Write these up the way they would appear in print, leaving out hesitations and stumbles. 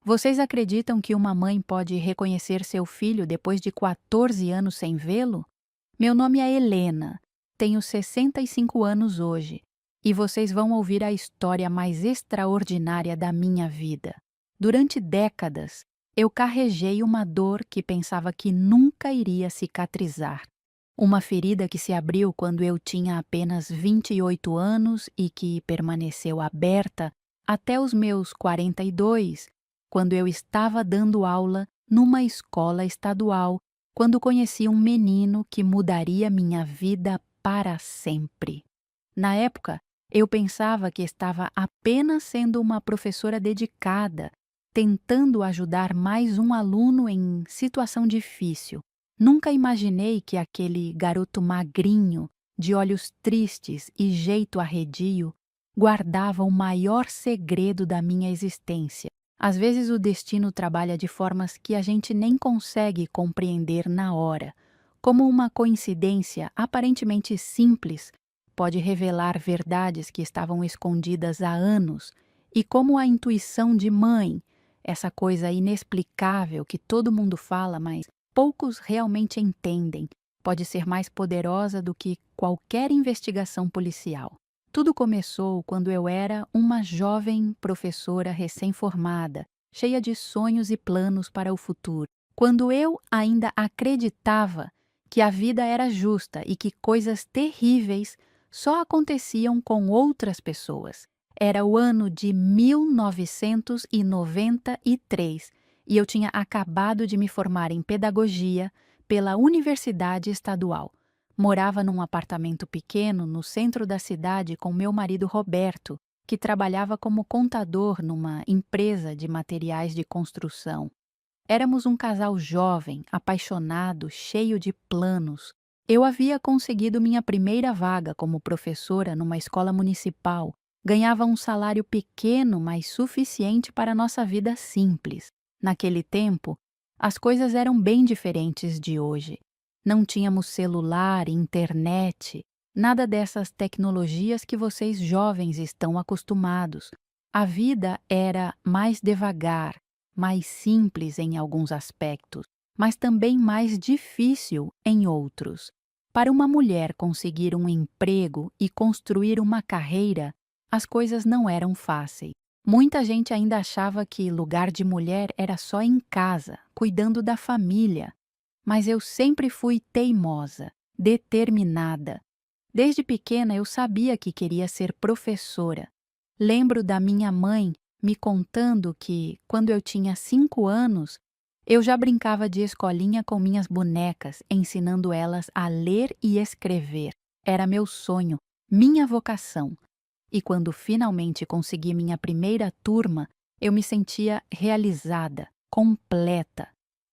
Vocês acreditam que uma mãe pode reconhecer seu filho depois de 14 anos sem vê-lo? Meu nome é Helena, tenho 65 anos hoje, e vocês vão ouvir a história mais extraordinária da minha vida. Durante décadas, eu carreguei uma dor que pensava que nunca iria cicatrizar. Uma ferida que se abriu quando eu tinha apenas 28 anos e que permaneceu aberta até os meus 42, quando eu estava dando aula numa escola estadual, quando conheci um menino que mudaria minha vida para sempre. Na época, eu pensava que estava apenas sendo uma professora dedicada, tentando ajudar mais um aluno em situação difícil. Nunca imaginei que aquele garoto magrinho, de olhos tristes e jeito arredio, guardava o maior segredo da minha existência. Às vezes o destino trabalha de formas que a gente nem consegue compreender na hora. Como uma coincidência aparentemente simples pode revelar verdades que estavam escondidas há anos, e como a intuição de mãe, essa coisa inexplicável que todo mundo fala, mas poucos realmente entendem, pode ser mais poderosa do que qualquer investigação policial. Tudo começou quando eu era uma jovem professora recém-formada, cheia de sonhos e planos para o futuro. Quando eu ainda acreditava que a vida era justa e que coisas terríveis só aconteciam com outras pessoas. Era o ano de 1993 e eu tinha acabado de me formar em pedagogia pela Universidade Estadual. Morava num apartamento pequeno no centro da cidade com meu marido Roberto, que trabalhava como contador numa empresa de materiais de construção. Éramos um casal jovem, apaixonado, cheio de planos. Eu havia conseguido minha primeira vaga como professora numa escola municipal. Ganhava um salário pequeno, mas suficiente para nossa vida simples. Naquele tempo, as coisas eram bem diferentes de hoje. Não tínhamos celular, internet, nada dessas tecnologias que vocês jovens estão acostumados. A vida era mais devagar, mais simples em alguns aspectos, mas também mais difícil em outros. Para uma mulher conseguir um emprego e construir uma carreira, as coisas não eram fáceis. Muita gente ainda achava que lugar de mulher era só em casa, cuidando da família. Mas eu sempre fui teimosa, determinada. Desde pequena eu sabia que queria ser professora. Lembro da minha mãe me contando que, quando eu tinha 5 anos, eu já brincava de escolinha com minhas bonecas, ensinando elas a ler e escrever. Era meu sonho, minha vocação. E quando finalmente consegui minha primeira turma, eu me sentia realizada, completa.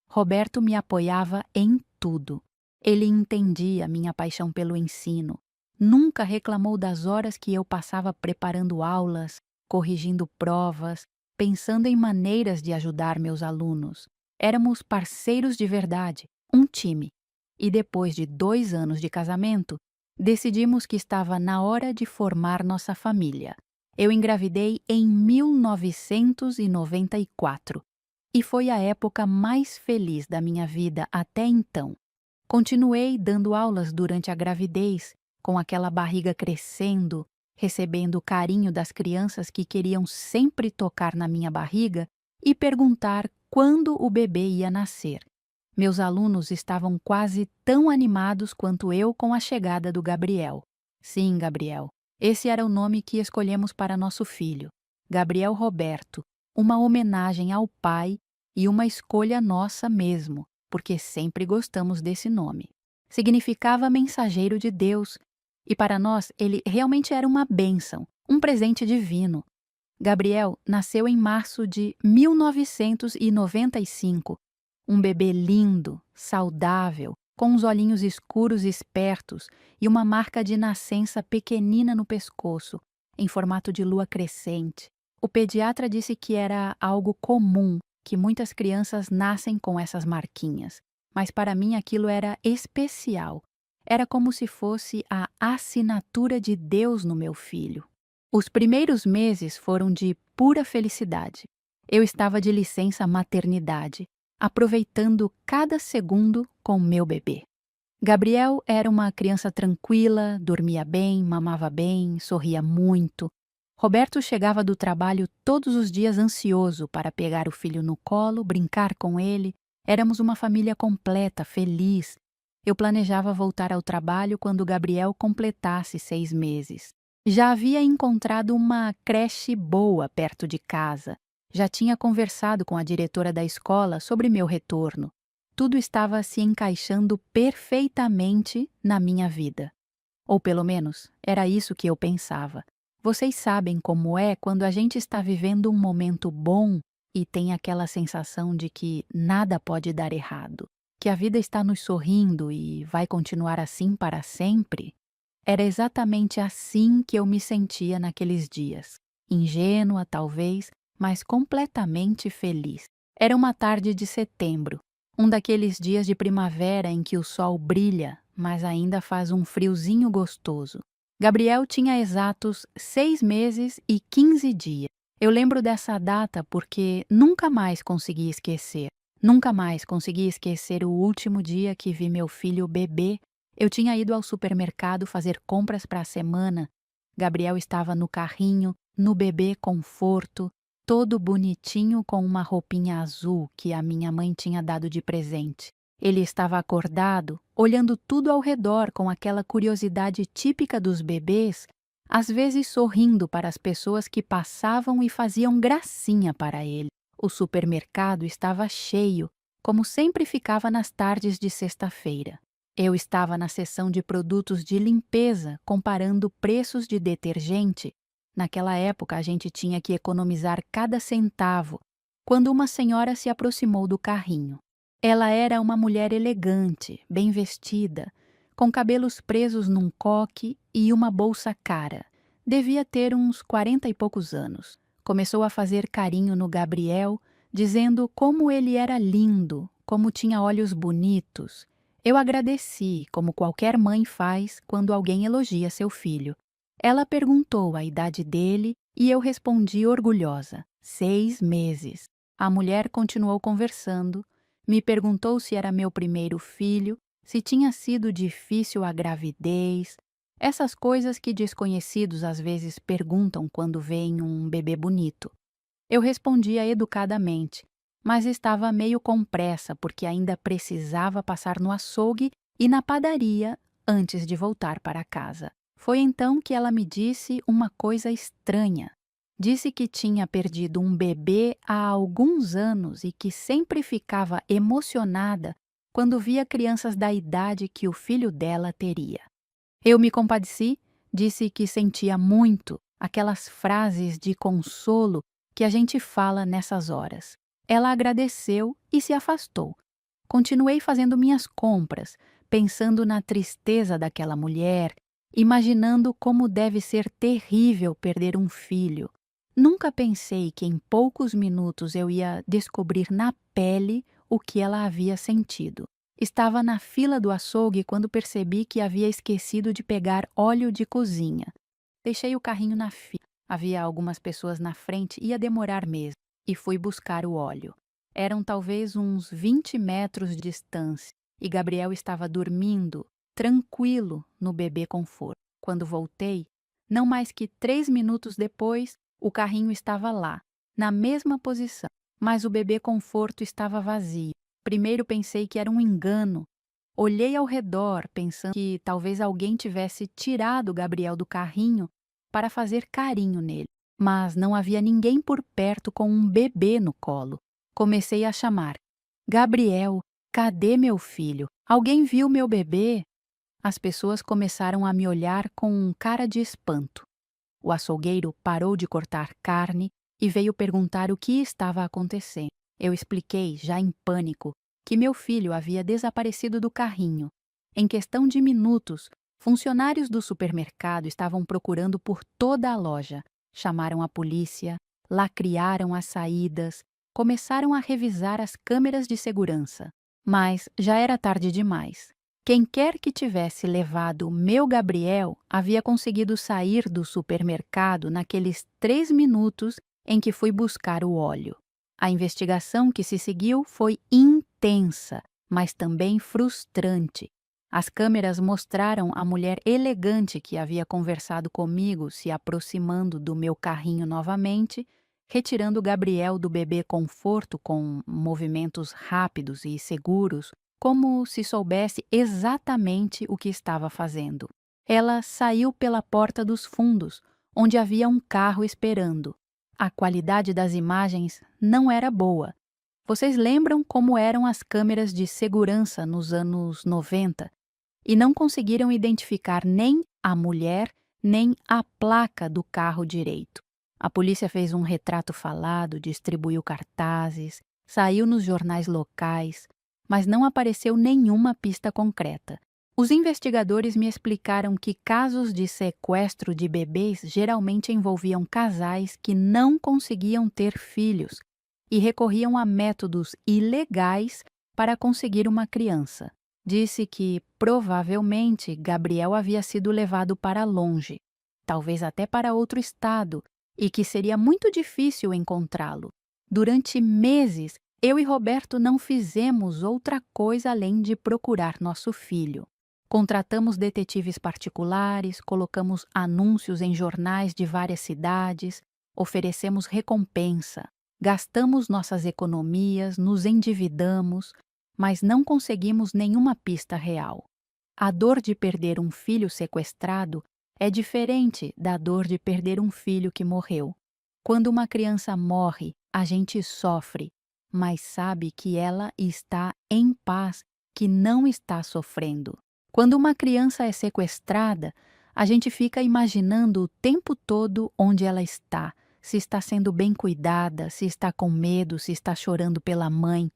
Roberto me apoiava em tudo. Ele entendia minha paixão pelo ensino. Nunca reclamou das horas que eu passava preparando aulas, corrigindo provas, pensando em maneiras de ajudar meus alunos. Éramos parceiros de verdade, um time. E depois de 2 anos de casamento, decidimos que estava na hora de formar nossa família. Eu engravidei em 1994 e foi a época mais feliz da minha vida até então. Continuei dando aulas durante a gravidez, com aquela barriga crescendo, recebendo o carinho das crianças que queriam sempre tocar na minha barriga e perguntar quando o bebê ia nascer. Meus alunos estavam quase tão animados quanto eu com a chegada do Gabriel. Sim, Gabriel. Esse era o nome que escolhemos para nosso filho, Gabriel Roberto, uma homenagem ao pai e uma escolha nossa mesmo, porque sempre gostamos desse nome. Significava mensageiro de Deus, e para nós ele realmente era uma bênção, um presente divino. Gabriel nasceu em março de 1995, um bebê lindo, saudável, com os olhinhos escuros e espertos e uma marca de nascença pequenina no pescoço, em formato de lua crescente. O pediatra disse que era algo comum, que muitas crianças nascem com essas marquinhas, mas para mim aquilo era especial. Era como se fosse a assinatura de Deus no meu filho. Os primeiros meses foram de pura felicidade. Eu estava de licença maternidade, aproveitando cada segundo com meu bebê. Gabriel era uma criança tranquila, dormia bem, mamava bem, sorria muito. Roberto chegava do trabalho todos os dias ansioso para pegar o filho no colo, brincar com ele. Éramos uma família completa, feliz. Eu planejava voltar ao trabalho quando Gabriel completasse 6 meses. Já havia encontrado uma creche boa perto de casa. Já tinha conversado com a diretora da escola sobre meu retorno. Tudo estava se encaixando perfeitamente na minha vida. Ou pelo menos, era isso que eu pensava. Vocês sabem como é quando a gente está vivendo um momento bom e tem aquela sensação de que nada pode dar errado, que a vida está nos sorrindo e vai continuar assim para sempre? Era exatamente assim que eu me sentia naqueles dias. Ingênua, talvez, mas completamente feliz. Era uma tarde de setembro, um daqueles dias de primavera em que o sol brilha, mas ainda faz um friozinho gostoso. Gabriel tinha exatos 6 meses e 15 dias. Eu lembro dessa data porque nunca mais consegui esquecer. Nunca mais consegui esquecer o último dia que vi meu filho bebê. Eu tinha ido ao supermercado fazer compras para a semana. Gabriel estava no carrinho, no bebê conforto, todo bonitinho com uma roupinha azul que a minha mãe tinha dado de presente. Ele estava acordado, olhando tudo ao redor com aquela curiosidade típica dos bebês, às vezes sorrindo para as pessoas que passavam e faziam gracinha para ele. O supermercado estava cheio, como sempre ficava nas tardes de sexta-feira. Eu estava na seção de produtos de limpeza, comparando preços de detergente. Naquela época, a gente tinha que economizar cada centavo, quando uma senhora se aproximou do carrinho. Ela era uma mulher elegante, bem vestida, com cabelos presos num coque e uma bolsa cara. Devia ter uns 40 e poucos anos. Começou a fazer carinho no Gabriel, dizendo como ele era lindo, como tinha olhos bonitos. Eu agradeci, como qualquer mãe faz quando alguém elogia seu filho. Ela perguntou a idade dele e eu respondi orgulhosa: 6 meses. A mulher continuou conversando, me perguntou se era meu primeiro filho, se tinha sido difícil a gravidez, essas coisas que desconhecidos às vezes perguntam quando veem um bebê bonito. Eu respondia educadamente, mas estava meio com pressa porque ainda precisava passar no açougue e na padaria antes de voltar para casa. Foi então que ela me disse uma coisa estranha. Disse que tinha perdido um bebê há alguns anos e que sempre ficava emocionada quando via crianças da idade que o filho dela teria. Eu me compadeci, disse que sentia muito, aquelas frases de consolo que a gente fala nessas horas. Ela agradeceu e se afastou. Continuei fazendo minhas compras, pensando na tristeza daquela mulher, imaginando como deve ser terrível perder um filho. Nunca pensei que em poucos minutos eu ia descobrir na pele o que ela havia sentido. Estava na fila do açougue quando percebi que havia esquecido de pegar óleo de cozinha. Deixei o carrinho na fila. Havia algumas pessoas na frente, ia demorar mesmo, e fui buscar o óleo. Eram talvez uns 20 metros de distância, e Gabriel estava dormindo, tranquilo, no bebê conforto. Quando voltei, não mais que 3 minutos depois, o carrinho estava lá, na mesma posição, mas o bebê conforto estava vazio. Primeiro pensei que era um engano. Olhei ao redor, pensando que talvez alguém tivesse tirado Gabriel do carrinho para fazer carinho nele. Mas não havia ninguém por perto com um bebê no colo. Comecei a chamar: Gabriel, cadê meu filho? Alguém viu meu bebê? As pessoas começaram a me olhar com cara de espanto. O açougueiro parou de cortar carne e veio perguntar o que estava acontecendo. Eu expliquei, já em pânico, que meu filho havia desaparecido do carrinho. Em questão de minutos, funcionários do supermercado estavam procurando por toda a loja. Chamaram a polícia, lacrearam as saídas, começaram a revisar as câmeras de segurança. Mas já era tarde demais. Quem quer que tivesse levado meu Gabriel havia conseguido sair do supermercado naqueles 3 minutos em que fui buscar o óleo. A investigação que se seguiu foi intensa, mas também frustrante. As câmeras mostraram a mulher elegante que havia conversado comigo se aproximando do meu carrinho novamente, retirando Gabriel do bebê conforto com movimentos rápidos e seguros, como se soubesse exatamente o que estava fazendo. Ela saiu pela porta dos fundos, onde havia um carro esperando. A qualidade das imagens não era boa. Vocês lembram como eram as câmeras de segurança nos anos 90? E não conseguiram identificar nem a mulher, nem a placa do carro direito. A polícia fez um retrato falado, distribuiu cartazes, saiu nos jornais locais, mas não apareceu nenhuma pista concreta. Os investigadores me explicaram que casos de sequestro de bebês geralmente envolviam casais que não conseguiam ter filhos e recorriam a métodos ilegais para conseguir uma criança. Disse que, provavelmente, Gabriel havia sido levado para longe, talvez até para outro estado, e que seria muito difícil encontrá-lo. Durante meses, eu e Roberto não fizemos outra coisa além de procurar nosso filho. Contratamos detetives particulares, colocamos anúncios em jornais de várias cidades, oferecemos recompensa, gastamos nossas economias, nos endividamos, mas não conseguimos nenhuma pista real. A dor de perder um filho sequestrado é diferente da dor de perder um filho que morreu. Quando uma criança morre, a gente sofre, mas sabe que ela está em paz, que não está sofrendo. Quando uma criança é sequestrada, a gente fica imaginando o tempo todo onde ela está, se está sendo bem cuidada, se está com medo, se está chorando pela mãe.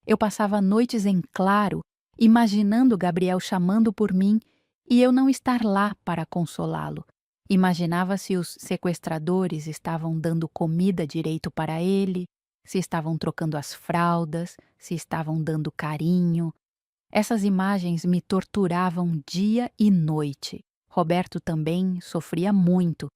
Eu passava noites em claro, imaginando Gabriel chamando por mim e eu não estar lá para consolá-lo. Imaginava se os sequestradores estavam dando comida direito para ele, se estavam trocando as fraldas, se estavam dando carinho. Essas imagens me torturavam dia e noite. Roberto também sofria muito,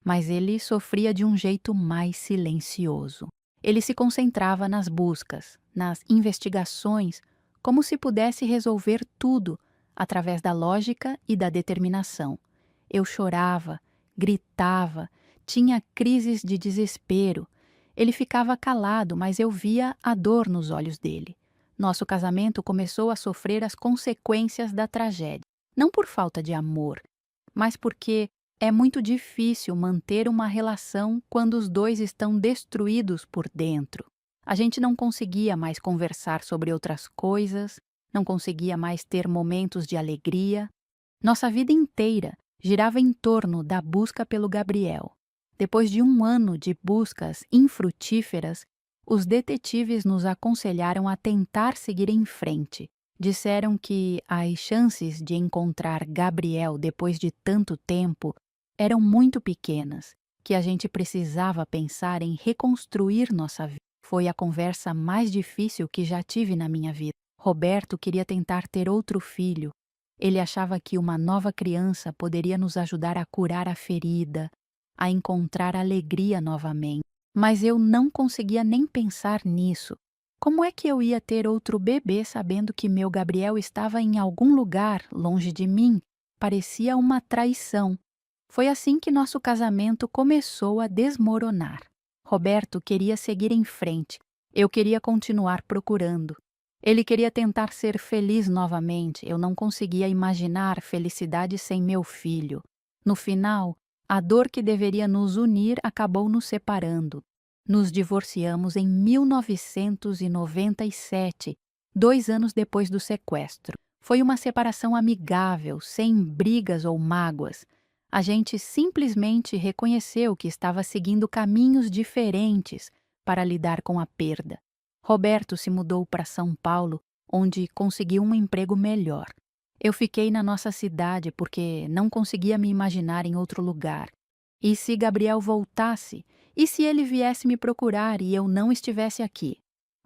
mas ele sofria de um jeito mais silencioso. Ele se concentrava nas buscas, nas investigações, como se pudesse resolver tudo através da lógica e da determinação. Eu chorava, gritava, tinha crises de desespero. Ele ficava calado, mas eu via a dor nos olhos dele. Nosso casamento começou a sofrer as consequências da tragédia, não por falta de amor, mas porque é muito difícil manter uma relação quando os dois estão destruídos por dentro. A gente não conseguia mais conversar sobre outras coisas, não conseguia mais ter momentos de alegria. Nossa vida inteira girava em torno da busca pelo Gabriel. Depois de 1 ano de buscas infrutíferas, os detetives nos aconselharam a tentar seguir em frente. Disseram que as chances de encontrar Gabriel depois de tanto tempo eram muito pequenas, que a gente precisava pensar em reconstruir nossa vida. Foi a conversa mais difícil que já tive na minha vida. Roberto queria tentar ter outro filho. Ele achava que uma nova criança poderia nos ajudar a curar a ferida, a encontrar alegria novamente. Mas eu não conseguia nem pensar nisso. Como é que eu ia ter outro bebê sabendo que meu Gabriel estava em algum lugar longe de mim? Parecia uma traição. Foi assim que nosso casamento começou a desmoronar. Roberto queria seguir em frente. Eu queria continuar procurando. Ele queria tentar ser feliz novamente. Eu não conseguia imaginar felicidade sem meu filho. No final, a dor que deveria nos unir acabou nos separando. Nos divorciamos em 1997, 2 anos depois do sequestro. Foi uma separação amigável, sem brigas ou mágoas. A gente simplesmente reconheceu que estava seguindo caminhos diferentes para lidar com a perda. Roberto se mudou para São Paulo, onde conseguiu um emprego melhor. Eu fiquei na nossa cidade porque não conseguia me imaginar em outro lugar. E se Gabriel voltasse? E se ele viesse me procurar e eu não estivesse aqui?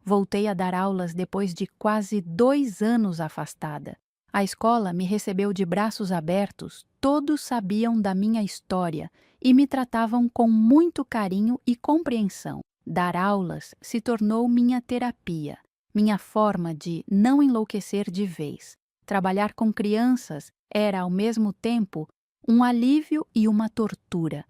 Voltei a dar aulas depois de quase 2 anos afastada. A escola me recebeu de braços abertos, todos sabiam da minha história e me tratavam com muito carinho e compreensão. Dar aulas se tornou minha terapia, minha forma de não enlouquecer de vez. Trabalhar com crianças era, ao mesmo tempo, um alívio e uma tortura.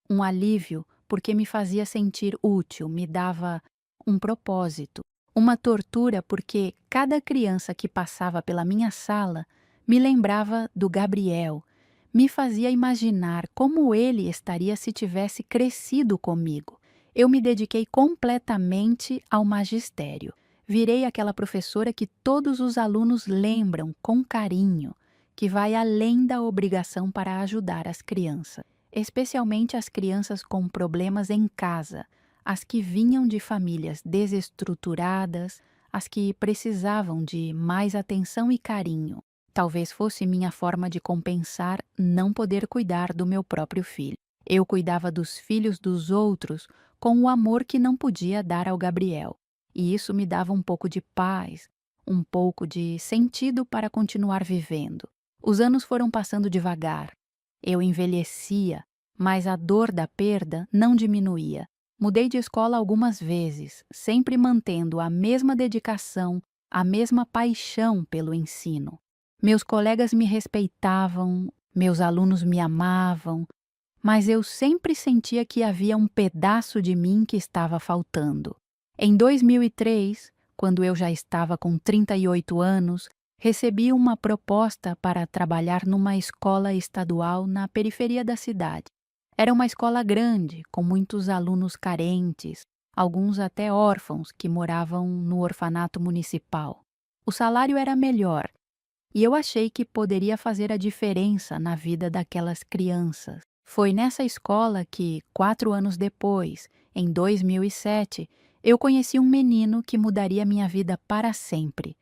Um alívio porque me fazia sentir útil, me dava um propósito. Uma tortura porque cada criança que passava pela minha sala me lembrava do Gabriel, me fazia imaginar como ele estaria se tivesse crescido comigo. Eu me dediquei completamente ao magistério. Virei aquela professora que todos os alunos lembram com carinho, que vai além da obrigação para ajudar as crianças, especialmente as crianças com problemas em casa, as que vinham de famílias desestruturadas, as que precisavam de mais atenção e carinho. Talvez fosse minha forma de compensar não poder cuidar do meu próprio filho. Eu cuidava dos filhos dos outros com o amor que não podia dar ao Gabriel. E isso me dava um pouco de paz, um pouco de sentido para continuar vivendo. Os anos foram passando devagar. Eu envelhecia, mas a dor da perda não diminuía. Mudei de escola algumas vezes, sempre mantendo a mesma dedicação, a mesma paixão pelo ensino. Meus colegas me respeitavam, meus alunos me amavam, mas eu sempre sentia que havia um pedaço de mim que estava faltando. Em 2003, quando eu já estava com 38 anos, recebi uma proposta para trabalhar numa escola estadual na periferia da cidade. Era uma escola grande, com muitos alunos carentes, alguns até órfãos que moravam no orfanato municipal. O salário era melhor, e eu achei que poderia fazer a diferença na vida daquelas crianças. Foi nessa escola que, 4 anos depois, em 2007, eu conheci um menino que mudaria minha vida para sempre.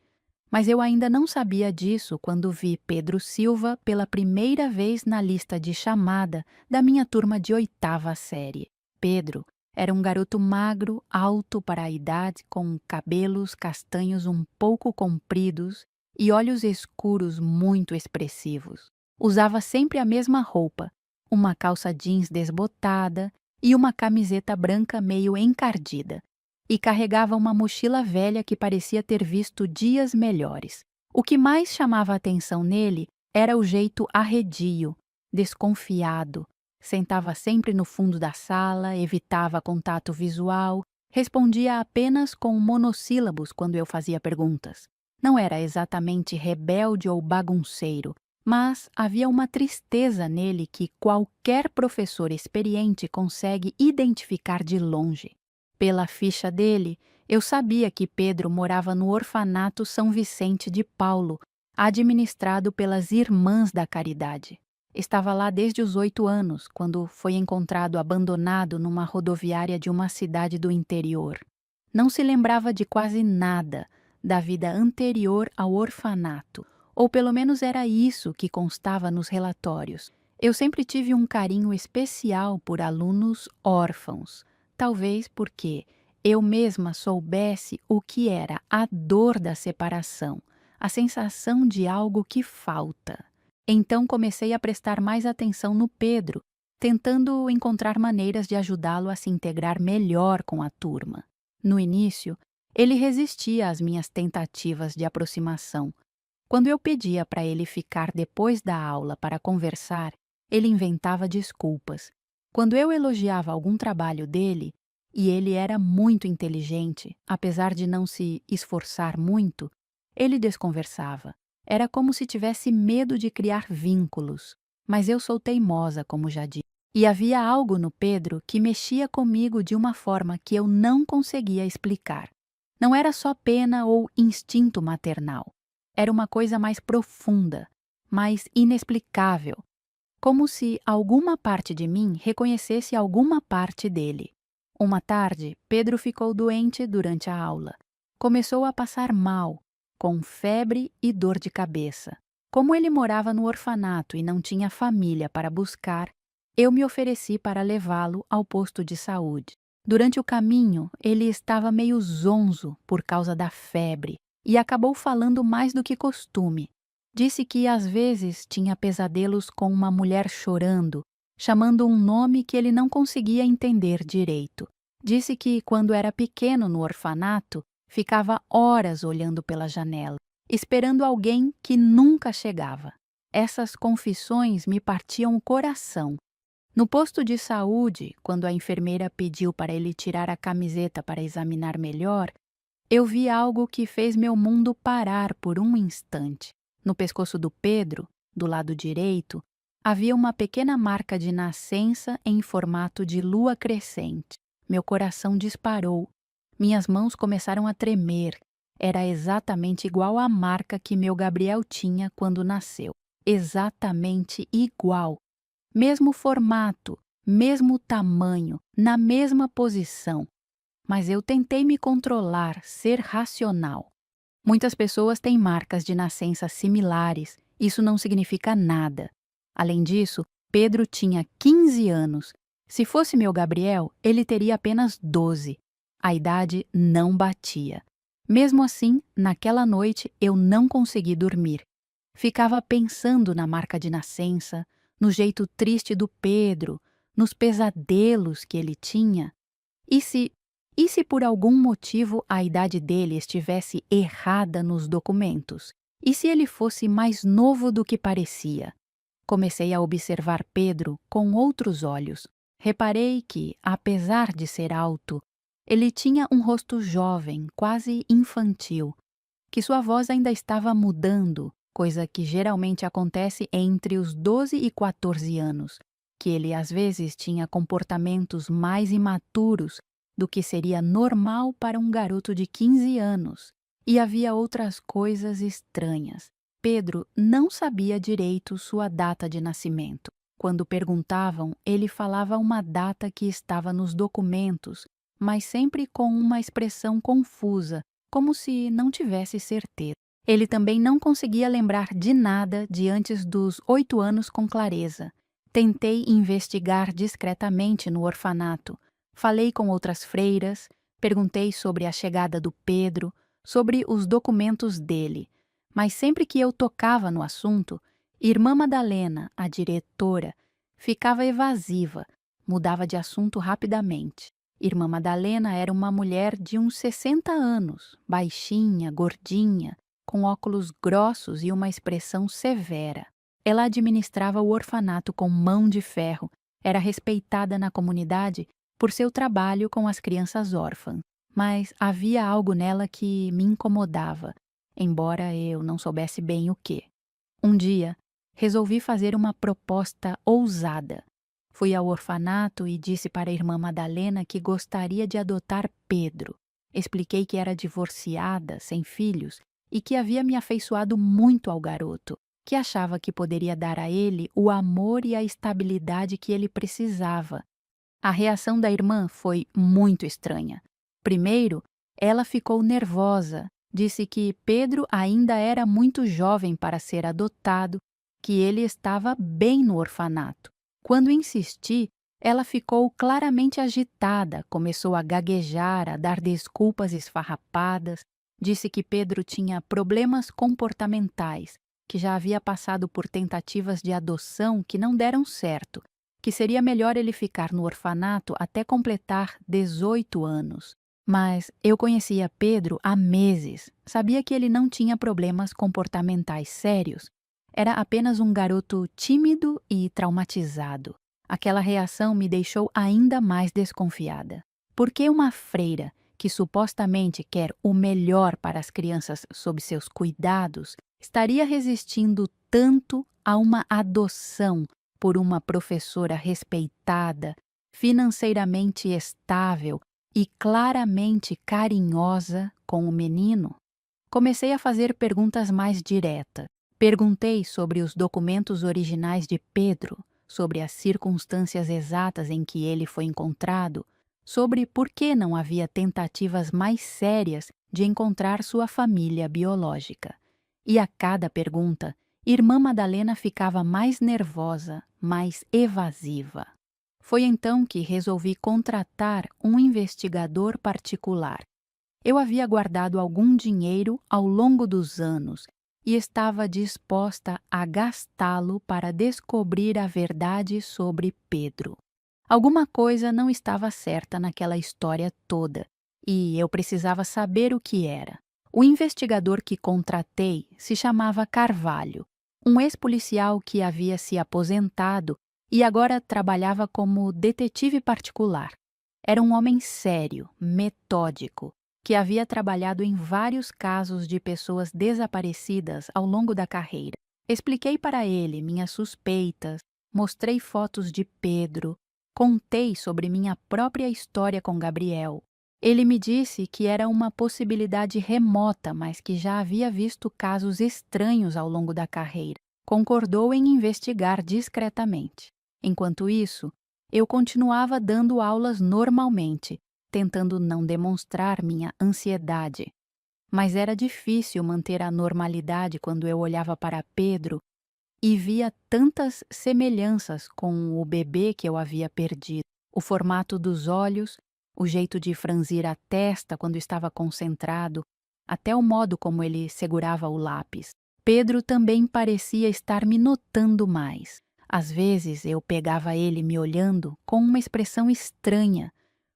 Mas eu ainda não sabia disso quando vi Pedro Silva pela primeira vez na lista de chamada da minha turma de 8ª série. Pedro era um garoto magro, alto para a idade, com cabelos castanhos um pouco compridos e olhos escuros muito expressivos. Usava sempre a mesma roupa, uma calça jeans desbotada e uma camiseta branca meio encardida, e carregava uma mochila velha que parecia ter visto dias melhores. O que mais chamava a atenção nele era o jeito arredio, desconfiado. Sentava sempre no fundo da sala, evitava contato visual, respondia apenas com monossílabos quando eu fazia perguntas. Não era exatamente rebelde ou bagunceiro, mas havia uma tristeza nele que qualquer professor experiente consegue identificar de longe. Pela ficha dele, eu sabia que Pedro morava no orfanato São Vicente de Paulo, administrado pelas Irmãs da Caridade. Estava lá desde os 8 anos, quando foi encontrado abandonado numa rodoviária de uma cidade do interior. Não se lembrava de quase nada da vida anterior ao orfanato, ou pelo menos era isso que constava nos relatórios. Eu sempre tive um carinho especial por alunos órfãos. Talvez porque eu mesma soubesse o que era a dor da separação, a sensação de algo que falta. Então comecei a prestar mais atenção no Pedro, tentando encontrar maneiras de ajudá-lo a se integrar melhor com a turma. No início, ele resistia às minhas tentativas de aproximação. Quando eu pedia para ele ficar depois da aula para conversar, ele inventava desculpas. Quando eu elogiava algum trabalho dele, e ele era muito inteligente, apesar de não se esforçar muito, ele desconversava. Era como se tivesse medo de criar vínculos. Mas eu sou teimosa, como já disse. E havia algo no Pedro que mexia comigo de uma forma que eu não conseguia explicar. Não era só pena ou instinto maternal. Era uma coisa mais profunda, mais inexplicável. Como se alguma parte de mim reconhecesse alguma parte dele. Uma tarde, Pedro ficou doente durante a aula. Começou a passar mal, com febre e dor de cabeça. Como ele morava no orfanato e não tinha família para buscar, eu me ofereci para levá-lo ao posto de saúde. Durante o caminho, ele estava meio zonzo por causa da febre e acabou falando mais do que costume. Disse que às vezes tinha pesadelos com uma mulher chorando, chamando um nome que ele não conseguia entender direito. Disse que, quando era pequeno no orfanato, ficava horas olhando pela janela, esperando alguém que nunca chegava. Essas confissões me partiam o coração. No posto de saúde, quando a enfermeira pediu para ele tirar a camiseta para examinar melhor, eu vi algo que fez meu mundo parar por um instante. No pescoço do Pedro, do lado direito, havia uma pequena marca de nascença em formato de lua crescente. Meu coração disparou. Minhas mãos começaram a tremer. Era exatamente igual à marca que meu Gabriel tinha quando nasceu. Exatamente igual. Mesmo formato, mesmo tamanho, na mesma posição. Mas eu tentei me controlar, ser racional. Muitas pessoas têm marcas de nascença similares, isso não significa nada. Além disso, Pedro tinha 15 anos. Se fosse meu Gabriel, ele teria apenas 12. A idade não batia. Mesmo assim, naquela noite eu não consegui dormir. Ficava pensando na marca de nascença, no jeito triste do Pedro, nos pesadelos que ele tinha. E se por algum motivo a idade dele estivesse errada nos documentos? E se ele fosse mais novo do que parecia? Comecei a observar Pedro com outros olhos. Reparei que, apesar de ser alto, ele tinha um rosto jovem, quase infantil, que sua voz ainda estava mudando, coisa que geralmente acontece entre os 12 e 14 anos, que ele às vezes tinha comportamentos mais imaturos do que seria normal para um garoto de 15 anos. E havia outras coisas estranhas. Pedro não sabia direito sua data de nascimento. Quando perguntavam, ele falava uma data que estava nos documentos, mas sempre com uma expressão confusa, como se não tivesse certeza. Ele também não conseguia lembrar de nada de antes dos 8 anos com clareza. Tentei investigar discretamente no orfanato. Falei com outras freiras, perguntei sobre a chegada do Pedro, sobre os documentos dele. Mas sempre que eu tocava no assunto, Irmã Madalena, a diretora, ficava evasiva, mudava de assunto rapidamente. Irmã Madalena era uma mulher de uns 60 anos, baixinha, gordinha, com óculos grossos e uma expressão severa. Ela administrava o orfanato com mão de ferro, era respeitada na comunidade por seu trabalho com as crianças órfãs. Mas havia algo nela que me incomodava, embora eu não soubesse bem o que. Um dia, resolvi fazer uma proposta ousada. Fui ao orfanato e disse para a irmã Madalena que gostaria de adotar Pedro. Expliquei que era divorciada, sem filhos, e que havia me afeiçoado muito ao garoto, que achava que poderia dar a ele o amor e a estabilidade que ele precisava. A reação da irmã foi muito estranha. Primeiro, ela ficou nervosa, disse que Pedro ainda era muito jovem para ser adotado, que ele estava bem no orfanato. Quando insisti, ela ficou claramente agitada, começou a gaguejar, a dar desculpas esfarrapadas, disse que Pedro tinha problemas comportamentais, que já havia passado por tentativas de adoção que não deram certo, que seria melhor ele ficar no orfanato até completar 18 anos. Mas eu conhecia Pedro há meses, sabia que ele não tinha problemas comportamentais sérios. Era apenas um garoto tímido e traumatizado. Aquela reação me deixou ainda mais desconfiada. Por que uma freira, que supostamente quer o melhor para as crianças sob seus cuidados, estaria resistindo tanto a uma adoção por uma professora respeitada, financeiramente estável e claramente carinhosa com o menino? Comecei a fazer perguntas mais diretas. Perguntei sobre os documentos originais de Pedro, sobre as circunstâncias exatas em que ele foi encontrado, sobre por que não havia tentativas mais sérias de encontrar sua família biológica. E a cada pergunta, Irmã Madalena ficava mais nervosa, mais evasiva. Foi então que resolvi contratar um investigador particular. Eu havia guardado algum dinheiro ao longo dos anos e estava disposta a gastá-lo para descobrir a verdade sobre Pedro. Alguma coisa não estava certa naquela história toda, e eu precisava saber o que era. O investigador que contratei se chamava Carvalho, um ex-policial que havia se aposentado e agora trabalhava como detetive particular. Era um homem sério, metódico, que havia trabalhado em vários casos de pessoas desaparecidas ao longo da carreira. Expliquei para ele minhas suspeitas, mostrei fotos de Pedro, contei sobre minha própria história com Gabriel. Ele me disse que era uma possibilidade remota, mas que já havia visto casos estranhos ao longo da carreira. Concordou em investigar discretamente. Enquanto isso, eu continuava dando aulas normalmente, tentando não demonstrar minha ansiedade. Mas era difícil manter a normalidade quando eu olhava para Pedro e via tantas semelhanças com o bebê que eu havia perdido. O formato dos olhos, o jeito de franzir a testa quando estava concentrado, até o modo como ele segurava o lápis. Pedro também parecia estar me notando mais. Às vezes eu pegava ele me olhando com uma expressão estranha,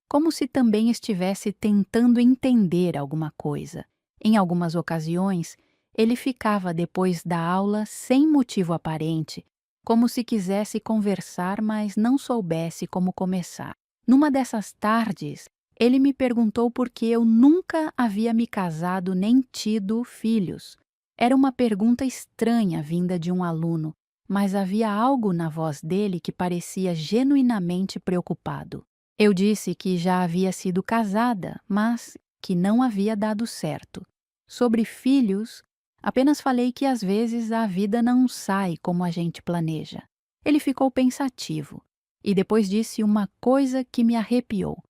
como se também estivesse tentando entender alguma coisa. Em algumas ocasiões, ele ficava depois da aula sem motivo aparente, como se quisesse conversar, mas não soubesse como começar. Numa dessas tardes, ele me perguntou por que eu nunca havia me casado nem tido filhos. Era uma pergunta estranha vinda de um aluno, mas havia algo na voz dele que parecia genuinamente preocupado. Eu disse que já havia sido casada, mas que não havia dado certo. Sobre filhos, apenas falei que às vezes a vida não sai como a gente planeja. Ele ficou pensativo e depois disse uma coisa que me arrepiou.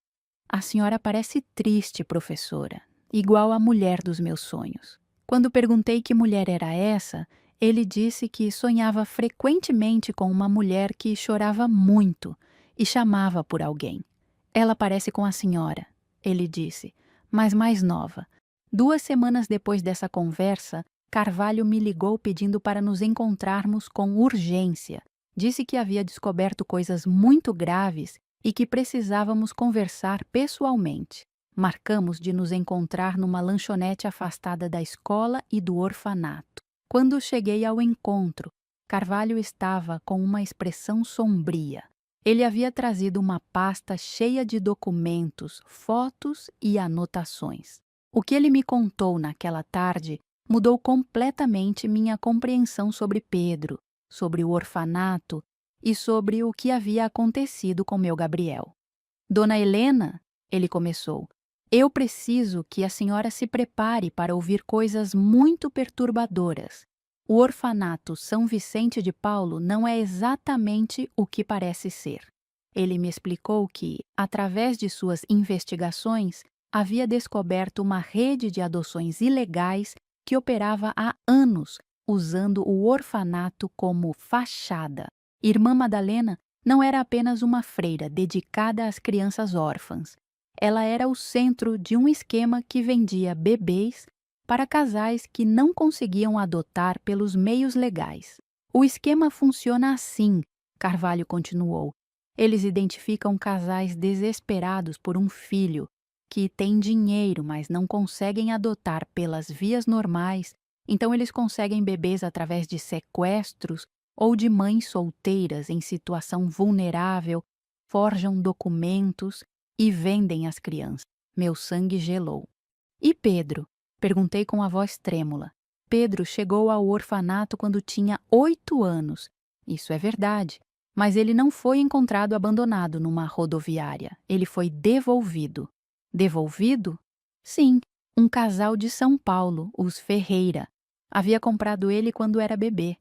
A senhora parece triste, professora, igual a mulher dos meus sonhos. Quando perguntei que mulher era essa, ele disse que sonhava frequentemente com uma mulher que chorava muito e chamava por alguém. Ela parece com a senhora, ele disse, mas mais nova. 2 semanas depois dessa conversa, Carvalho me ligou pedindo para nos encontrarmos com urgência. Disse que havia descoberto coisas muito graves e que precisávamos conversar pessoalmente. Marcamos de nos encontrar numa lanchonete afastada da escola e do orfanato. Quando cheguei ao encontro, Carvalho estava com uma expressão sombria. Ele havia trazido uma pasta cheia de documentos, fotos e anotações. O que ele me contou naquela tarde mudou completamente minha compreensão sobre Pedro, sobre o orfanato e sobre o que havia acontecido com meu Gabriel. Dona Helena, ele começou, eu preciso que a senhora se prepare para ouvir coisas muito perturbadoras. O orfanato São Vicente de Paulo não é exatamente o que parece ser. Ele me explicou que, através de suas investigações, havia descoberto uma rede de adoções ilegais que operava há anos, usando o orfanato como fachada. Irmã Madalena não era apenas uma freira dedicada às crianças órfãs. Ela era o centro de um esquema que vendia bebês para casais que não conseguiam adotar pelos meios legais. O esquema funciona assim, Carvalho continuou. Eles identificam casais desesperados por um filho, que têm dinheiro, mas não conseguem adotar pelas vias normais, então eles conseguem bebês através de sequestros ou de mães solteiras em situação vulnerável, forjam documentos e vendem as crianças. Meu sangue gelou. E Pedro? Perguntei com a voz trêmula. Pedro chegou ao orfanato quando tinha 8 anos. Isso é verdade. Mas ele não foi encontrado abandonado numa rodoviária. Ele foi devolvido. Devolvido? Sim, um casal de São Paulo, os Ferreira. Havia comprado ele quando era bebê.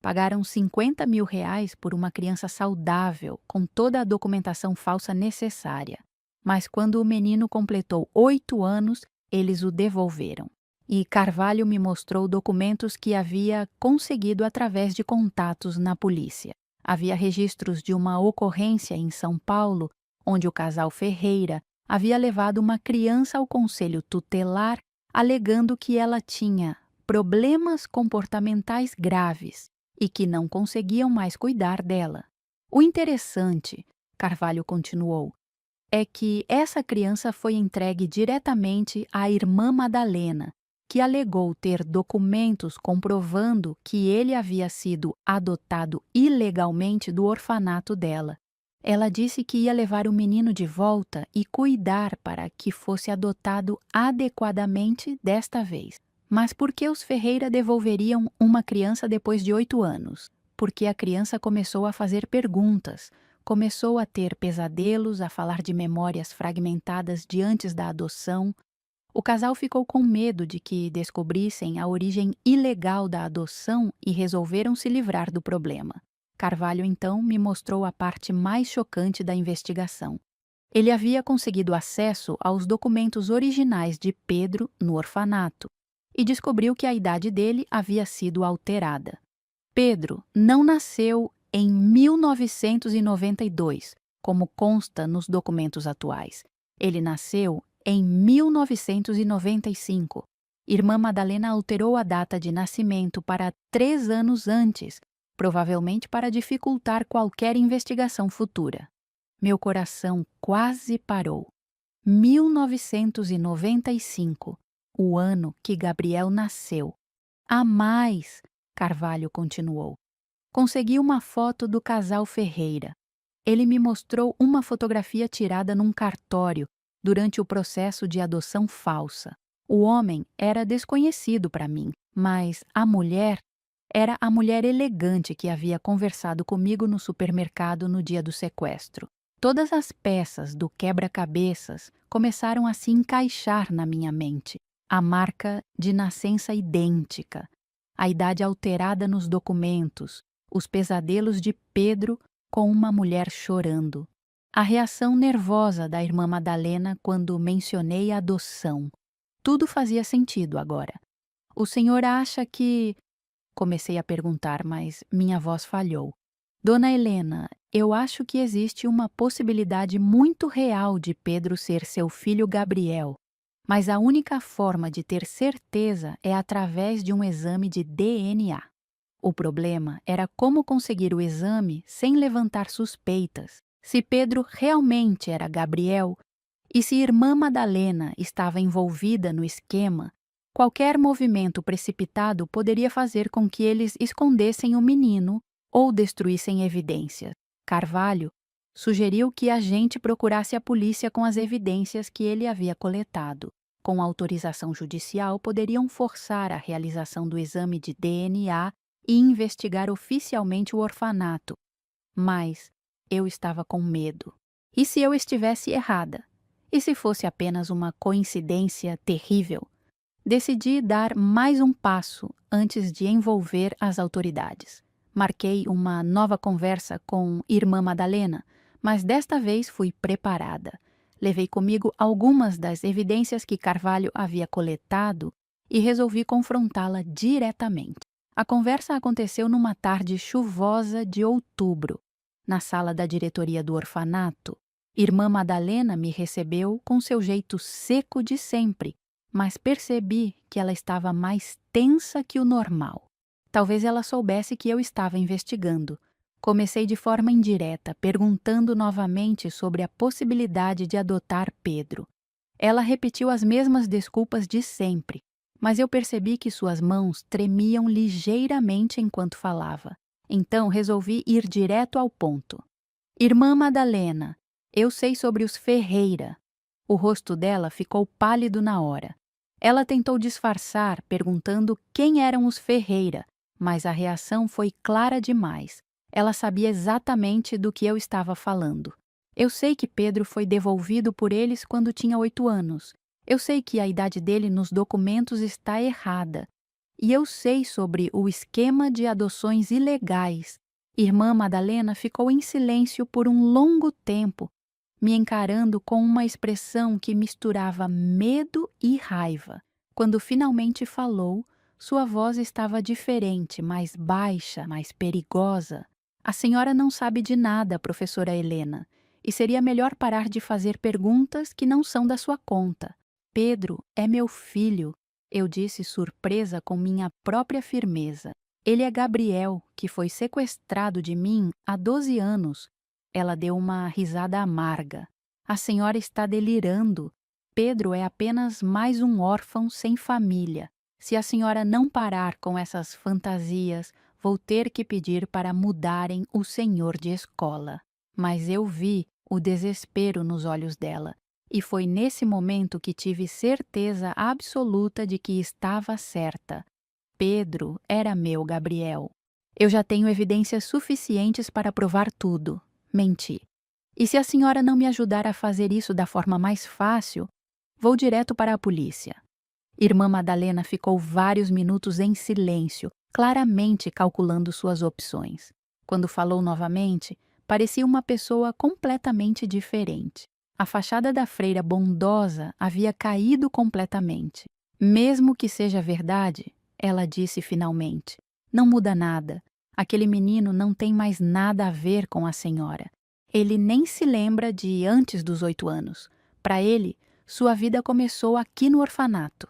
Pagaram R$ 50.000 por uma criança saudável, com toda a documentação falsa necessária. Mas quando o menino completou 8 anos, eles o devolveram. E Carvalho me mostrou documentos que havia conseguido através de contatos na polícia. Havia registros de uma ocorrência em São Paulo, onde o casal Ferreira havia levado uma criança ao conselho tutelar, alegando que ela tinha problemas comportamentais graves e que não conseguiam mais cuidar dela. O interessante, Carvalho continuou, é que essa criança foi entregue diretamente à irmã Madalena, que alegou ter documentos comprovando que ele havia sido adotado ilegalmente do orfanato dela. Ela disse que ia levar o menino de volta e cuidar para que fosse adotado adequadamente desta vez. Mas por que os Ferreira devolveriam uma criança depois de 8 anos? Porque a criança começou a fazer perguntas, começou a ter pesadelos, a falar de memórias fragmentadas de antes da adoção. O casal ficou com medo de que descobrissem a origem ilegal da adoção e resolveram se livrar do problema. Carvalho então me mostrou a parte mais chocante da investigação. Ele havia conseguido acesso aos documentos originais de Pedro no orfanato e descobriu que a idade dele havia sido alterada. Pedro não nasceu em 1992, como consta nos documentos atuais. Ele nasceu em 1995. Irmã Madalena alterou a data de nascimento para 3 anos antes, provavelmente para dificultar qualquer investigação futura. Meu coração quase parou. 1995, o ano que Gabriel nasceu. Há mais, Carvalho continuou. Consegui uma foto do casal Ferreira. Ele me mostrou uma fotografia tirada num cartório durante o processo de adoção falsa. O homem era desconhecido para mim, mas a mulher era a mulher elegante que havia conversado comigo no supermercado no dia do sequestro. Todas as peças do quebra-cabeças começaram a se encaixar na minha mente. A marca de nascença idêntica, a idade alterada nos documentos, os pesadelos de Pedro com uma mulher chorando. A reação nervosa da irmã Madalena quando mencionei a adoção. Tudo fazia sentido agora. O senhor acha que... Comecei a perguntar, mas minha voz falhou. Dona Helena, eu acho que existe uma possibilidade muito real de Pedro ser seu filho Gabriel, mas a única forma de ter certeza é através de um exame de DNA. O problema era como conseguir o exame sem levantar suspeitas. Se Pedro realmente era Gabriel e se irmã Madalena estava envolvida no esquema, qualquer movimento precipitado poderia fazer com que eles escondessem o menino ou destruíssem evidências. Carvalho sugeriu que a gente procurasse a polícia com as evidências que ele havia coletado. Com autorização judicial, poderiam forçar a realização do exame de DNA e investigar oficialmente o orfanato. Mas eu estava com medo. E se eu estivesse errada? E se fosse apenas uma coincidência terrível? Decidi dar mais um passo antes de envolver as autoridades. Marquei uma nova conversa com irmã Madalena, mas desta vez fui preparada. Levei comigo algumas das evidências que Carvalho havia coletado e resolvi confrontá-la diretamente. A conversa aconteceu numa tarde chuvosa de outubro, na sala da diretoria do orfanato. Irmã Madalena me recebeu com seu jeito seco de sempre, mas percebi que ela estava mais tensa que o normal. Talvez ela soubesse que eu estava investigando. Comecei de forma indireta, perguntando novamente sobre a possibilidade de adotar Pedro. Ela repetiu as mesmas desculpas de sempre, mas eu percebi que suas mãos tremiam ligeiramente enquanto falava. Então resolvi ir direto ao ponto. Irmã Madalena, eu sei sobre os Ferreira. O rosto dela ficou pálido na hora. Ela tentou disfarçar, perguntando quem eram os Ferreira, mas a reação foi clara demais. Ela sabia exatamente do que eu estava falando. Eu sei que Pedro foi devolvido por eles quando tinha 8 anos. Eu sei que a idade dele nos documentos está errada. E eu sei sobre o esquema de adoções ilegais. Irmã Madalena ficou em silêncio por um longo tempo, me encarando com uma expressão que misturava medo e raiva. Quando finalmente falou, sua voz estava diferente, mais baixa, mais perigosa. A senhora não sabe de nada, professora Helena, e seria melhor parar de fazer perguntas que não são da sua conta. Pedro é meu filho, eu disse surpresa com minha própria firmeza. Ele é Gabriel, que foi sequestrado de mim há 12 anos. Ela deu uma risada amarga. A senhora está delirando. Pedro é apenas mais um órfão sem família. Se a senhora não parar com essas fantasias, vou ter que pedir para mudarem o senhor de escola. Mas eu vi o desespero nos olhos dela, e foi nesse momento que tive certeza absoluta de que estava certa. Pedro era meu Gabriel. Eu já tenho evidências suficientes para provar tudo. Menti. E se a senhora não me ajudar a fazer isso da forma mais fácil, vou direto para a polícia. Irmã Madalena ficou vários minutos em silêncio, claramente calculando suas opções. Quando falou novamente, parecia uma pessoa completamente diferente. A fachada da freira bondosa havia caído completamente. Mesmo que seja verdade, ela disse finalmente, não muda nada. Aquele menino não tem mais nada a ver com a senhora. Ele nem se lembra de antes dos 8 anos. Para ele, sua vida começou aqui no orfanato.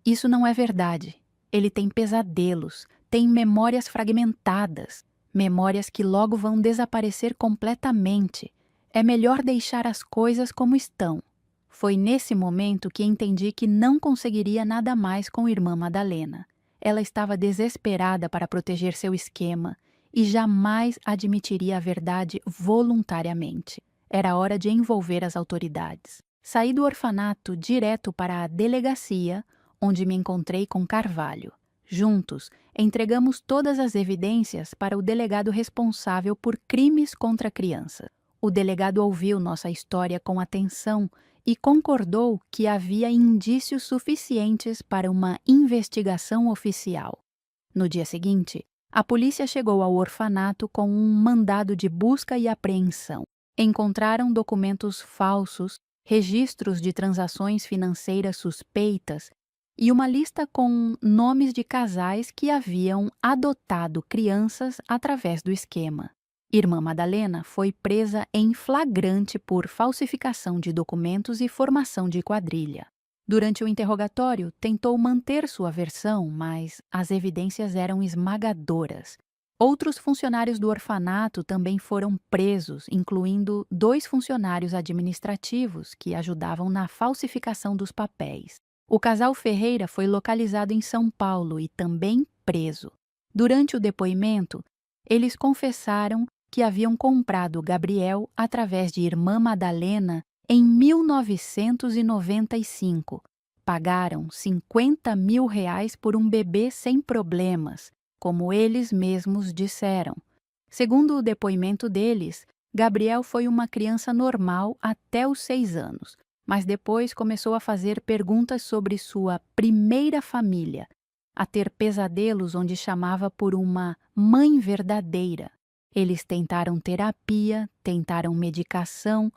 Isso não é verdade. Ele tem pesadelos, tem memórias fragmentadas, memórias que logo vão desaparecer completamente. É melhor deixar as coisas como estão. Foi nesse momento que entendi que não conseguiria nada mais com irmã Madalena. Ela estava desesperada para proteger seu esquema e jamais admitiria a verdade voluntariamente. Era hora de envolver as autoridades. Saí do orfanato direto para a delegacia, onde me encontrei com Carvalho. Juntos, entregamos todas as evidências para o delegado responsável por crimes contra a criança. O delegado ouviu nossa história com atenção e concordou que havia indícios suficientes para uma investigação oficial. No dia seguinte, a polícia chegou ao orfanato com um mandado de busca e apreensão. Encontraram documentos falsos, registros de transações financeiras suspeitas e uma lista com nomes de casais que haviam adotado crianças através do esquema. Irmã Madalena foi presa em flagrante por falsificação de documentos e formação de quadrilha. Durante o interrogatório, tentou manter sua versão, mas as evidências eram esmagadoras. Outros funcionários do orfanato também foram presos, incluindo 2 funcionários administrativos que ajudavam na falsificação dos papéis. O casal Ferreira foi localizado em São Paulo e também preso. Durante o depoimento, eles confessaram que haviam comprado Gabriel através de irmã Madalena em 1995. Pagaram R$50 mil por um bebê sem problemas, como eles mesmos disseram. Segundo o depoimento deles, Gabriel foi uma criança normal até os 6 anos, mas depois começou a fazer perguntas sobre sua primeira família, a ter pesadelos onde chamava por uma mãe verdadeira. Eles tentaram terapia, tentaram medicação,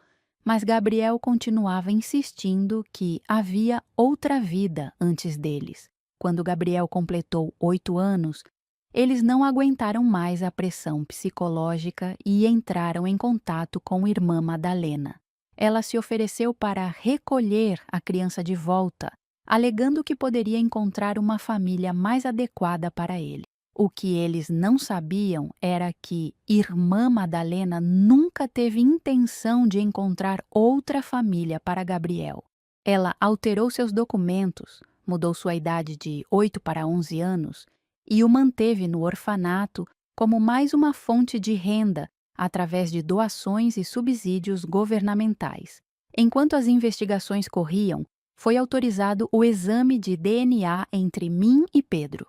mas Gabriel continuava insistindo que havia outra vida antes deles. Quando Gabriel completou 8 anos, eles não aguentaram mais a pressão psicológica e entraram em contato com irmã Madalena. Ela se ofereceu para recolher a criança de volta, alegando que poderia encontrar uma família mais adequada para ele. O que eles não sabiam era que irmã Madalena nunca teve intenção de encontrar outra família para Gabriel. Ela alterou seus documentos, mudou sua idade de 8 para 11 anos e o manteve no orfanato como mais uma fonte de renda através de doações e subsídios governamentais. Enquanto as investigações corriam, foi autorizado o exame de DNA entre mim e Pedro.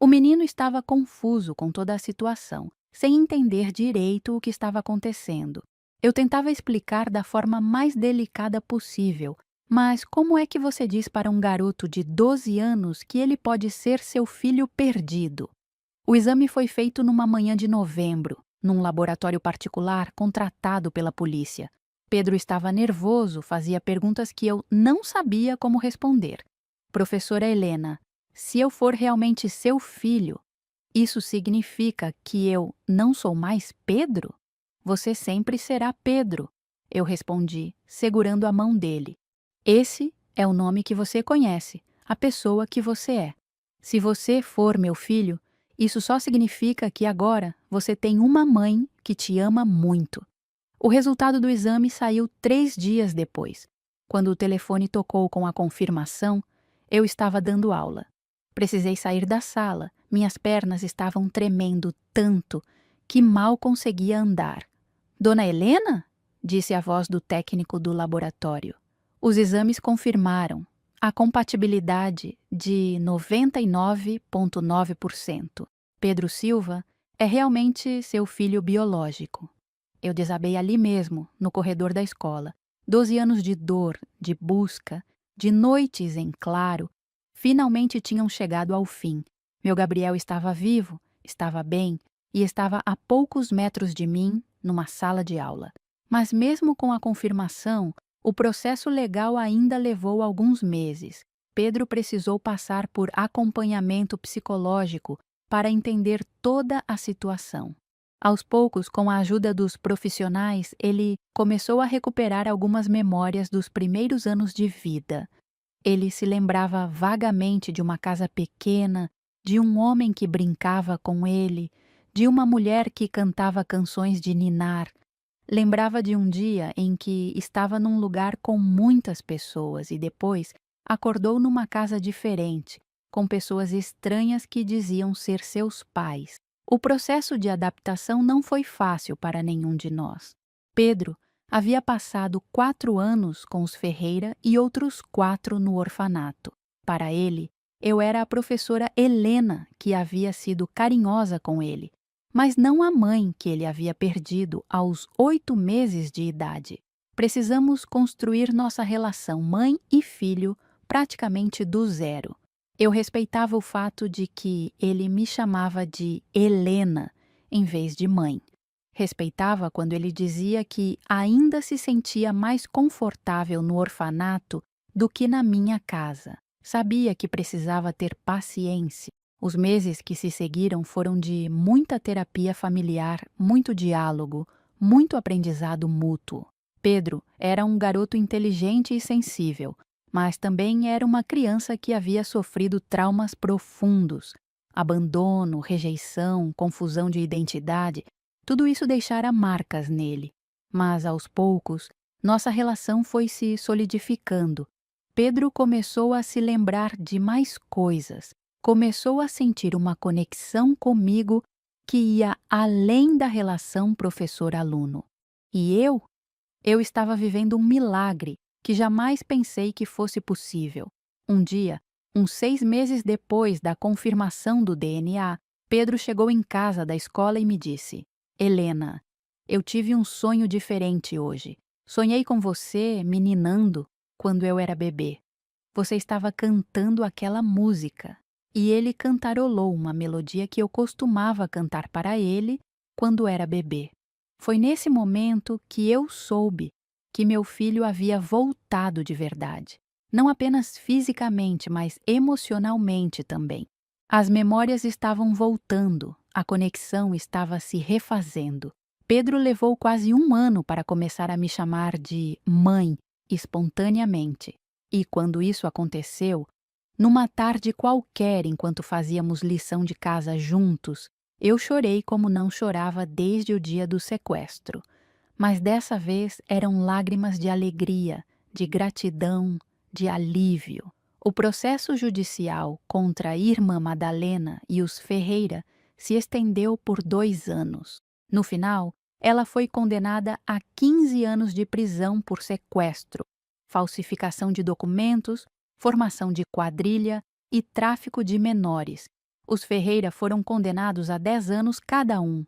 O menino estava confuso com toda a situação, sem entender direito o que estava acontecendo. Eu tentava explicar da forma mais delicada possível, mas como é que você diz para um garoto de 12 anos que ele pode ser seu filho perdido? O exame foi feito numa manhã de novembro, num laboratório particular contratado pela polícia. Pedro estava nervoso, fazia perguntas que eu não sabia como responder. Professora Helena, se eu for realmente seu filho, isso significa que eu não sou mais Pedro? Você sempre será Pedro, eu respondi, segurando a mão dele. Esse é o nome que você conhece, a pessoa que você é. Se você for meu filho, isso só significa que agora você tem uma mãe que te ama muito. O resultado do exame saiu 3 dias depois. Quando o telefone tocou com a confirmação, eu estava dando aula. Precisei sair da sala. Minhas pernas estavam tremendo tanto que mal conseguia andar. Dona Helena? Disse a voz do técnico do laboratório. Os exames confirmaram a compatibilidade de 99,9%. Pedro Silva é realmente seu filho biológico. Eu desabei ali mesmo, no corredor da escola. 12 anos de dor, de busca, de noites em claro, finalmente tinham chegado ao fim. Meu Gabriel estava vivo, estava bem e estava a poucos metros de mim, numa sala de aula. Mas mesmo com a confirmação, o processo legal ainda levou alguns meses. Pedro precisou passar por acompanhamento psicológico para entender toda a situação. Aos poucos, com a ajuda dos profissionais, ele começou a recuperar algumas memórias dos primeiros anos de vida. Ele se lembrava vagamente de uma casa pequena, de um homem que brincava com ele, de uma mulher que cantava canções de ninar. Lembrava de um dia em que estava num lugar com muitas pessoas e depois acordou numa casa diferente, com pessoas estranhas que diziam ser seus pais. O processo de adaptação não foi fácil para nenhum de nós. Pedro havia passado 4 anos com os Ferreira e outros 4 no orfanato. Para ele, eu era a professora Helena que havia sido carinhosa com ele, mas não a mãe que ele havia perdido aos 8 meses de idade. Precisamos construir nossa relação mãe e filho praticamente do zero. Eu respeitava o fato de que ele me chamava de Helena em vez de mãe. Respeitava quando ele dizia que ainda se sentia mais confortável no orfanato do que na minha casa. Sabia que precisava ter paciência. Os meses que se seguiram foram de muita terapia familiar, muito diálogo, muito aprendizado mútuo. Pedro era um garoto inteligente e sensível, mas também era uma criança que havia sofrido traumas profundos. Abandono, rejeição, confusão de identidade, tudo isso deixara marcas nele. Mas, aos poucos, nossa relação foi se solidificando. Pedro começou a se lembrar de mais coisas. Começou a sentir uma conexão comigo que ia além da relação professor-aluno. E eu estava vivendo um milagre que jamais pensei que fosse possível. Um dia, uns 6 meses depois da confirmação do DNA, Pedro chegou em casa da escola e me disse: Helena, eu tive um sonho diferente hoje. Sonhei com você meninando quando eu era bebê. Você estava cantando aquela música. E ele cantarolou uma melodia que eu costumava cantar para ele quando era bebê. Foi nesse momento que eu soube que meu filho havia voltado de verdade. Não apenas fisicamente, mas emocionalmente também. As memórias estavam voltando, a conexão estava se refazendo. Pedro levou quase 1 ano para começar a me chamar de mãe, espontaneamente. E quando isso aconteceu, numa tarde qualquer, enquanto fazíamos lição de casa juntos, eu chorei como não chorava desde o dia do sequestro. Mas dessa vez eram lágrimas de alegria, de gratidão, de alívio. O processo judicial contra a irmã Madalena e os Ferreira se estendeu por 2 anos. No final, ela foi condenada a 15 anos de prisão por sequestro, falsificação de documentos, formação de quadrilha e tráfico de menores. Os Ferreira foram condenados a 10 anos cada um.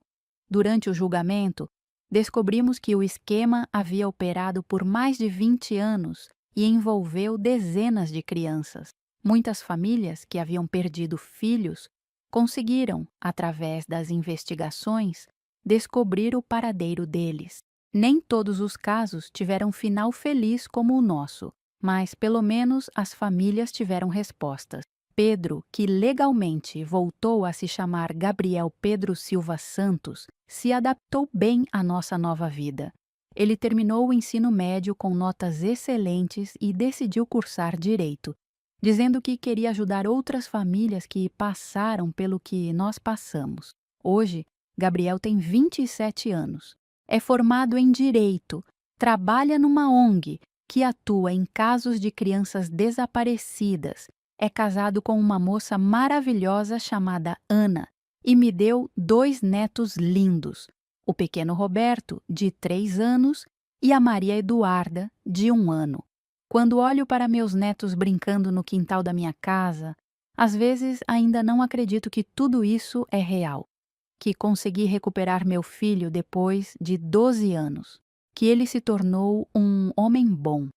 Durante o julgamento, descobrimos que o esquema havia operado por mais de 20 anos e envolveu dezenas de crianças. Muitas famílias que haviam perdido filhos conseguiram, através das investigações, descobrir o paradeiro deles. Nem todos os casos tiveram final feliz como o nosso, mas pelo menos as famílias tiveram respostas. Pedro, que legalmente voltou a se chamar Gabriel Pedro Silva Santos, se adaptou bem à nossa nova vida. Ele terminou o ensino médio com notas excelentes e decidiu cursar Direito, dizendo que queria ajudar outras famílias que passaram pelo que nós passamos. Hoje, Gabriel tem 27 anos. É formado em direito, trabalha numa ONG que atua em casos de crianças desaparecidas. É casado com uma moça maravilhosa chamada Ana e me deu 2 netos lindos, o pequeno Roberto, de 3 anos, e a Maria Eduarda, de 1 ano. Quando olho para meus netos brincando no quintal da minha casa, às vezes ainda não acredito que tudo isso é real, que consegui recuperar meu filho depois de 12 anos, que ele se tornou um homem bom,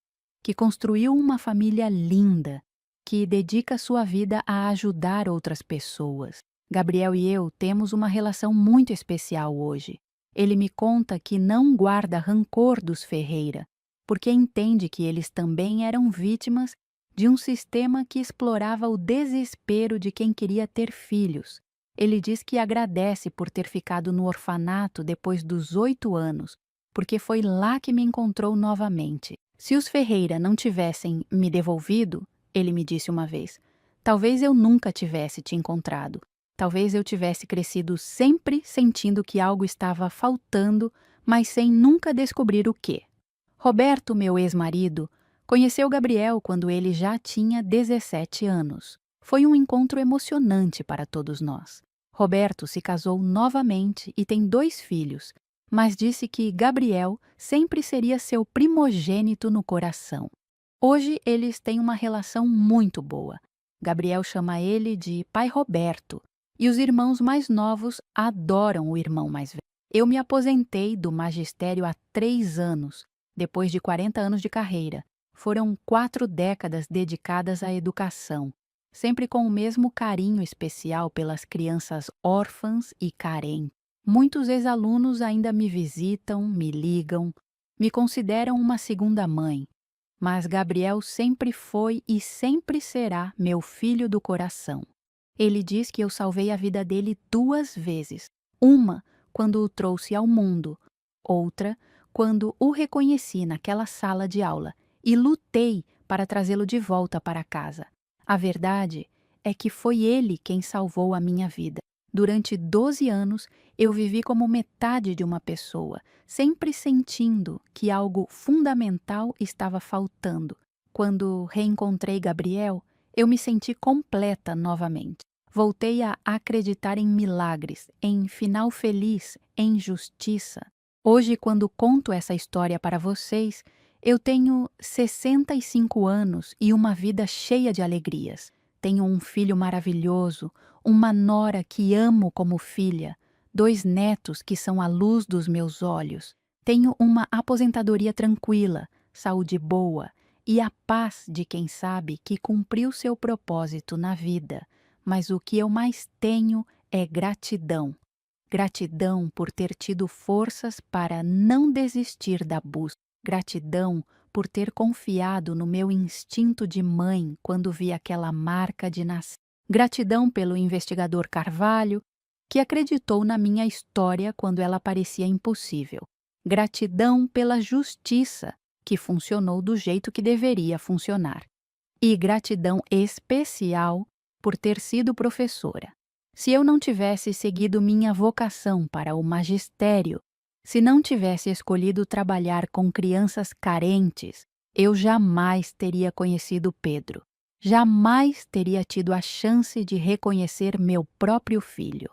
que construiu uma família linda, que dedica sua vida a ajudar outras pessoas. Gabriel e eu temos uma relação muito especial hoje. Ele me conta que não guarda rancor dos Ferreira, porque entende que eles também eram vítimas de um sistema que explorava o desespero de quem queria ter filhos. Ele diz que agradece por ter ficado no orfanato depois dos 8 anos, porque foi lá que me encontrou novamente. Se os Ferreira não tivessem me devolvido, ele me disse uma vez, talvez eu nunca tivesse te encontrado. Talvez eu tivesse crescido sempre sentindo que algo estava faltando, mas sem nunca descobrir o quê. Roberto, meu ex-marido, conheceu Gabriel quando ele já tinha 17 anos. Foi um encontro emocionante para todos nós. Roberto se casou novamente e tem 2 filhos, mas disse que Gabriel sempre seria seu primogênito no coração. Hoje eles têm uma relação muito boa. Gabriel chama ele de Pai Roberto e os irmãos mais novos adoram o irmão mais velho. Eu me aposentei do magistério há 3 anos, depois de 40 anos de carreira. Foram 4 décadas dedicadas à educação, sempre com o mesmo carinho especial pelas crianças órfãs e carentes. Muitos ex-alunos ainda me visitam, me ligam, me consideram uma segunda mãe, mas Gabriel sempre foi e sempre será meu filho do coração. Ele diz que eu salvei a vida dele 2 vezes, uma quando o trouxe ao mundo, outra quando o reconheci naquela sala de aula e lutei para trazê-lo de volta para casa. A verdade é que foi ele quem salvou a minha vida. Durante 12 anos, eu vivi como metade de uma pessoa, sempre sentindo que algo fundamental estava faltando. Quando reencontrei Gabriel, eu me senti completa novamente. Voltei a acreditar em milagres, em final feliz, em justiça. Hoje, quando conto essa história para vocês, eu tenho 65 anos e uma vida cheia de alegrias. Tenho um filho maravilhoso, uma nora que amo como filha, 2 netos que são a luz dos meus olhos. Tenho uma aposentadoria tranquila, saúde boa e a paz de quem sabe que cumpriu seu propósito na vida. Mas o que eu mais tenho é gratidão. Gratidão por ter tido forças para não desistir da busca. Gratidão por ter confiado no meu instinto de mãe quando vi aquela marca de nascer. Gratidão pelo investigador Carvalho, que acreditou na minha história quando ela parecia impossível. Gratidão pela justiça, que funcionou do jeito que deveria funcionar. E gratidão especial por ter sido professora. Se eu não tivesse seguido minha vocação para o magistério, se não tivesse escolhido trabalhar com crianças carentes, eu jamais teria conhecido Pedro. Jamais teria tido a chance de reconhecer meu próprio filho.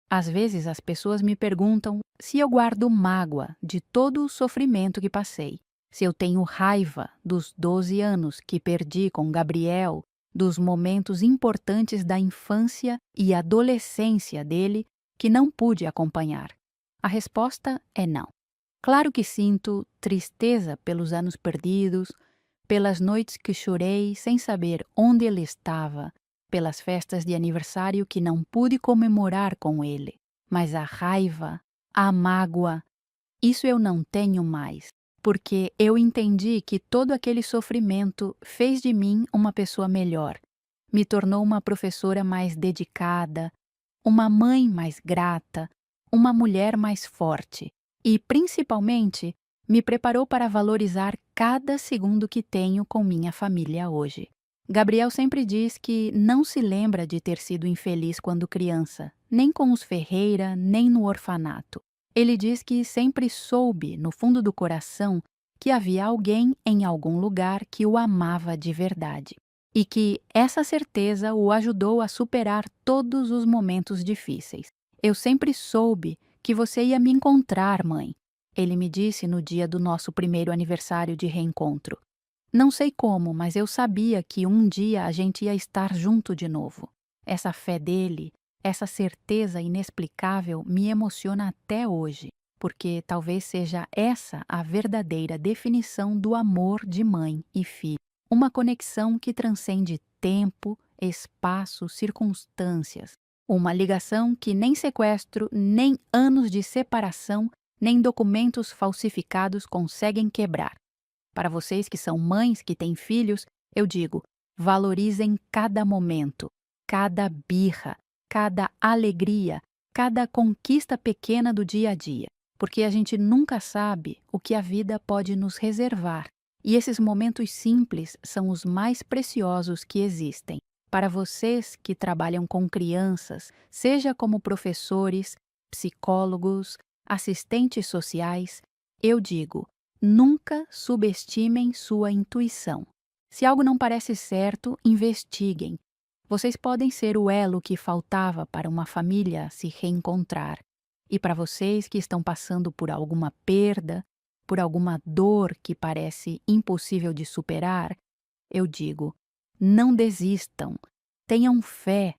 Às vezes as pessoas me perguntam se eu guardo mágoa de todo o sofrimento que passei, se eu tenho raiva dos 12 anos que perdi com Gabriel, dos momentos importantes da infância e adolescência dele que não pude acompanhar. A resposta é não. Claro que sinto tristeza pelos anos perdidos, pelas noites que chorei sem saber onde ele estava, pelas festas de aniversário que não pude comemorar com ele. Mas a raiva, a mágoa, isso eu não tenho mais, porque eu entendi que todo aquele sofrimento fez de mim uma pessoa melhor, me tornou uma professora mais dedicada, uma mãe mais grata, uma mulher mais forte e, principalmente, me preparou para valorizar cada segundo que tenho com minha família hoje. Gabriel sempre diz que não se lembra de ter sido infeliz quando criança, nem com os Ferreira, nem no orfanato. Ele diz que sempre soube, no fundo do coração, que havia alguém em algum lugar que o amava de verdade. E que essa certeza o ajudou a superar todos os momentos difíceis. Eu sempre soube que você ia me encontrar, mãe. Ele me disse no dia do nosso primeiro aniversário de reencontro. Não sei como, mas eu sabia que um dia a gente ia estar junto de novo. Essa fé dele, essa certeza inexplicável me emociona até hoje, porque talvez seja essa a verdadeira definição do amor de mãe e filho. Uma conexão que transcende tempo, espaço, circunstâncias. Uma ligação que nem sequestro, nem anos de separação, nem documentos falsificados conseguem quebrar. Para vocês que são mães, que têm filhos, eu digo: valorizem cada momento, cada birra, cada alegria, cada conquista pequena do dia a dia, porque a gente nunca sabe o que a vida pode nos reservar. E esses momentos simples são os mais preciosos que existem. Para vocês que trabalham com crianças, seja como professores, psicólogos, assistentes sociais, eu digo: nunca subestimem sua intuição. Se algo não parece certo, investiguem. Vocês podem ser o elo que faltava para uma família se reencontrar. E para vocês que estão passando por alguma perda, por alguma dor que parece impossível de superar, eu digo: não desistam, tenham fé.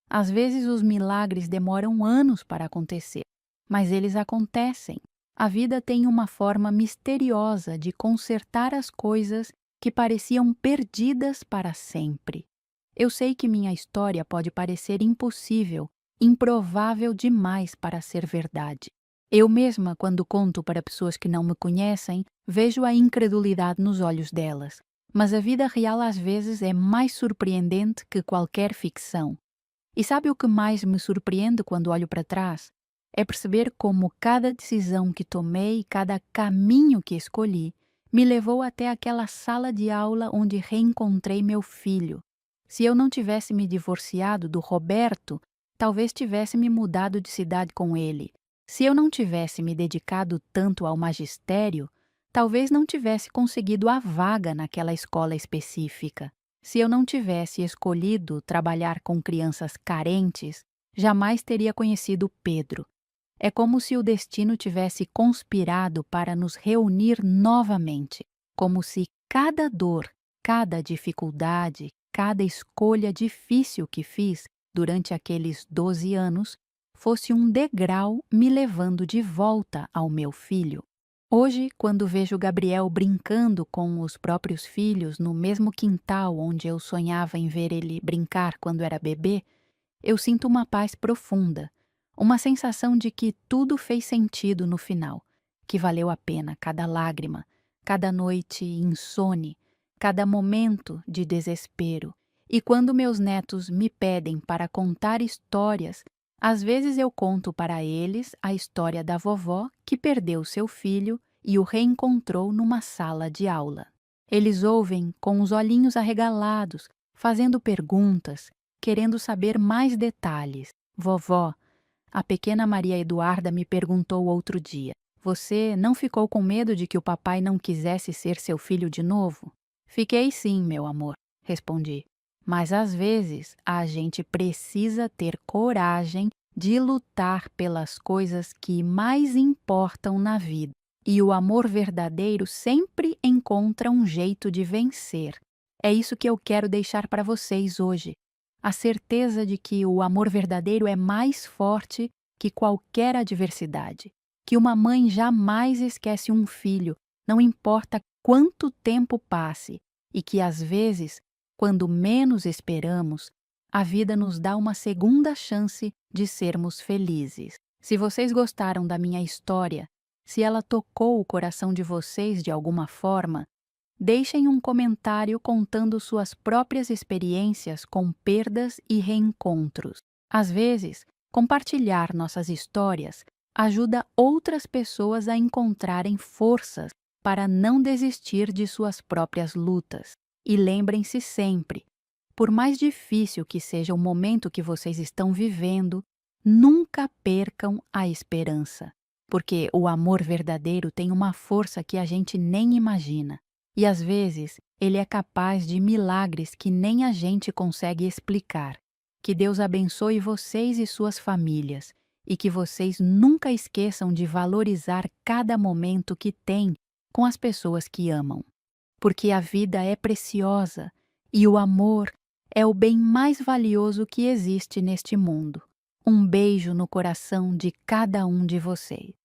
Às vezes os milagres demoram anos para acontecer, mas eles acontecem. A vida tem uma forma misteriosa de consertar as coisas que pareciam perdidas para sempre. Eu sei que minha história pode parecer impossível, improvável demais para ser verdade. Eu mesma, quando conto para pessoas que não me conhecem, vejo a incredulidade nos olhos delas. Mas a vida real às vezes é mais surpreendente que qualquer ficção. E sabe o que mais me surpreende quando olho para trás? É perceber como cada decisão que tomei, cada caminho que escolhi, me levou até aquela sala de aula onde reencontrei meu filho. Se eu não tivesse me divorciado do Roberto, talvez tivesse me mudado de cidade com ele. Se eu não tivesse me dedicado tanto ao magistério, talvez não tivesse conseguido a vaga naquela escola específica. Se eu não tivesse escolhido trabalhar com crianças carentes, jamais teria conhecido Pedro. É como se o destino tivesse conspirado para nos reunir novamente, como se cada dor, cada dificuldade, cada escolha difícil que fiz durante aqueles 12 anos fosse um degrau me levando de volta ao meu filho. Hoje, quando vejo Gabriel brincando com os próprios filhos no mesmo quintal onde eu sonhava em ver ele brincar quando era bebê, eu sinto uma paz profunda, uma sensação de que tudo fez sentido no final, que valeu a pena cada lágrima, cada noite insone, cada momento de desespero. E quando meus netos me pedem para contar histórias, às vezes eu conto para eles a história da vovó que perdeu seu filho e o reencontrou numa sala de aula. Eles ouvem com os olhinhos arregalados, fazendo perguntas, querendo saber mais detalhes. Vovó, a pequena Maria Eduarda me perguntou outro dia: você não ficou com medo de que o papai não quisesse ser seu filho de novo? Fiquei sim, meu amor, respondi. Mas às vezes a gente precisa ter coragem de lutar pelas coisas que mais importam na vida. E o amor verdadeiro sempre encontra um jeito de vencer. É isso que eu quero deixar para vocês hoje. A certeza de que o amor verdadeiro é mais forte que qualquer adversidade. Que uma mãe jamais esquece um filho, não importa quanto tempo passe. E que às vezes, quando menos esperamos, a vida nos dá uma segunda chance de sermos felizes. Se vocês gostaram da minha história, se ela tocou o coração de vocês de alguma forma, deixem um comentário contando suas próprias experiências com perdas e reencontros. Às vezes, compartilhar nossas histórias ajuda outras pessoas a encontrarem forças para não desistir de suas próprias lutas. E lembrem-se sempre, por mais difícil que seja o momento que vocês estão vivendo, nunca percam a esperança. porque o amor verdadeiro tem uma força que a gente nem imagina. E às vezes, ele é capaz de milagres que nem a gente consegue explicar. Que Deus abençoe vocês e suas famílias, e que vocês nunca esqueçam de valorizar cada momento que têm com as pessoas que amam. Porque a vida é preciosa e o amor é o bem mais valioso que existe neste mundo. Um beijo no coração de cada um de vocês.